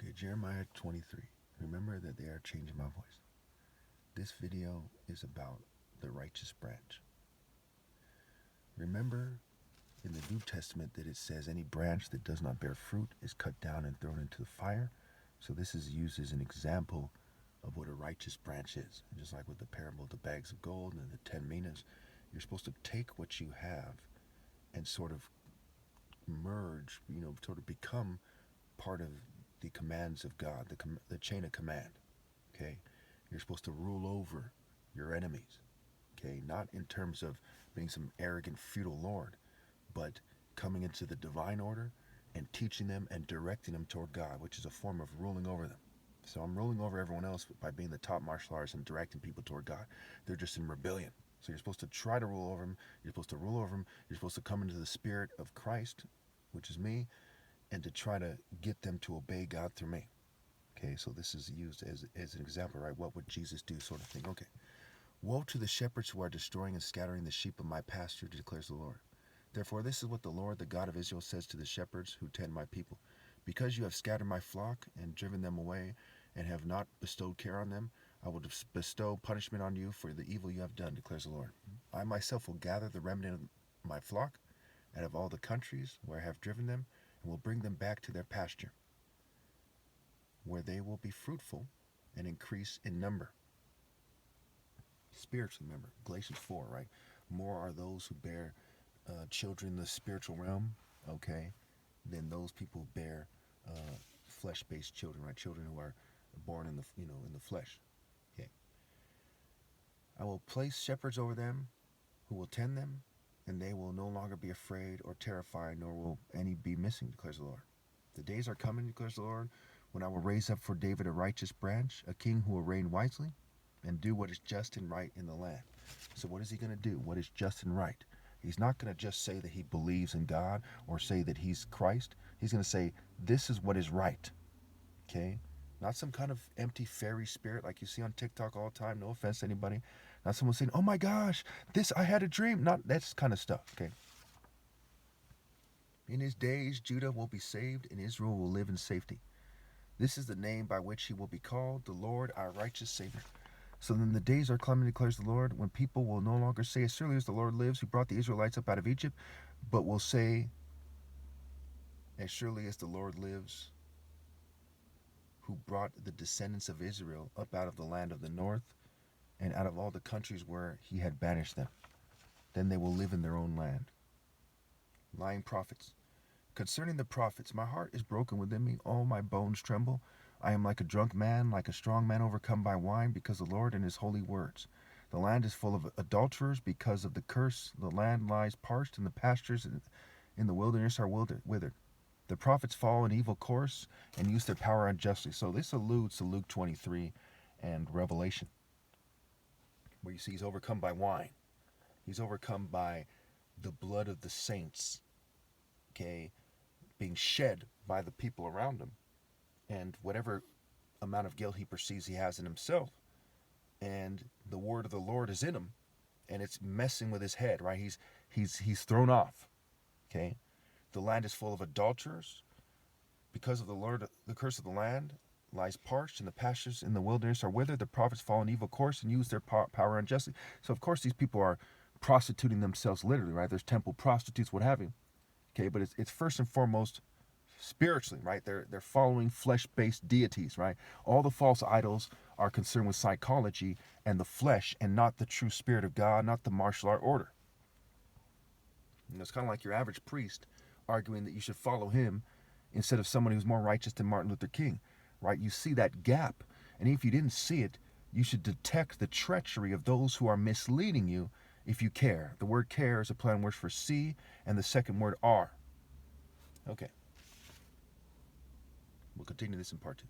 Okay, Jeremiah 23. Remember that they are changing my voice. This video is about the righteous branch. Remember in the New Testament that it says any branch that does not bear fruit is cut down and thrown into the fire. So this is used as an example of what a righteous branch is. And just like with the parable of the bags of gold and the 10 minas, you're supposed to take what you have and sort of merge, sort of become part of the commands of God, the chain of command. Okay, you're supposed to rule over your enemies. Okay, not in terms of being some arrogant feudal lord, but coming into the divine order and teaching them and directing them toward God, which is a form of ruling over them. So I'm ruling over everyone else by being the top martial artist and directing people toward God. They're just in rebellion. So you're supposed to try to rule over them. You're supposed to rule over them. You're supposed to come into the spirit of Christ, which is me, and to try to get them to obey God through me. Okay, so this is used as an example, right? What would Jesus do, sort of thing. Okay. Woe to the shepherds who are destroying and scattering the sheep of my pasture, declares the Lord. Therefore, this is what the Lord, the God of Israel, says to the shepherds who tend my people. Because you have scattered my flock and driven them away and have not bestowed care on them, I will bestow punishment on you for the evil you have done, declares the Lord. I myself will gather the remnant of my flock out of all the countries where I have driven them and will bring them back to their pasture, where they will be fruitful and increase in number. Spiritually, remember, Galatians 4, right? More are those who bear children in the spiritual realm, okay, than those people who bear flesh-based children, right? Children who are born in the flesh. Okay. I will place shepherds over them who will tend them, and they will no longer be afraid or terrified, nor will any be missing, declares the Lord. The days are coming, declares the Lord, when I will raise up for David a righteous branch, a king who will reign wisely and do what is just and right in the land. So what is he going to do? What is just and right? He's not going to just say that he believes in God or say that he's Christ. He's going to say, this is what is right. Okay? Not some kind of empty fairy spirit like you see on TikTok all the time. No offense to anybody. Not someone saying, oh my gosh, I had a dream. Not that kind of stuff. Okay? In his days, Judah will be saved and Israel will live in safety. This is the name by which he will be called, the Lord, our righteous Savior. So then the days are coming, declares the Lord, when people will no longer say, as surely as the Lord lives, who brought the Israelites up out of Egypt, but will say, as surely as the Lord lives, who brought the descendants of Israel up out of the land of the north and out of all the countries where he had banished them. Then they will live in their own land. Lying prophets. Concerning the prophets, my heart is broken within me, all my bones tremble. I am like a drunk man, like a strong man overcome by wine, because the Lord and his holy words. The land is full of adulterers because of the curse. The land lies parched, and the pastures in the wilderness are withered. The prophets follow an evil course and use their power unjustly. So this alludes to Luke 23 and Revelation, where you see he's overcome by wine. He's overcome by the blood of the saints, okay, being shed by the people around him. And whatever amount of guilt he perceives he has in himself, and the word of the Lord is in him, and it's messing with his head, right? He's thrown off. Okay? The land is full of adulterers. Because of the Lord, the curse of the land lies parched, and the pastures in the wilderness are withered. The prophets follow an evil course and use their power unjustly. So of course these people are prostituting themselves literally, right? There's temple prostitutes, what have you. Okay, but it's first and foremost spiritually, right? They're following flesh-based deities, right? All the false idols are concerned with psychology and the flesh, and not the true spirit of God, not the martial art order. It's kind of like your average priest arguing that you should follow him instead of someone who's more righteous than Martin Luther King, right? You see that gap, and if you didn't see it, you should detect the treachery of those who are misleading you if you care. The word care is a play on words for see, and the second word are. Okay. We'll continue this in part 2.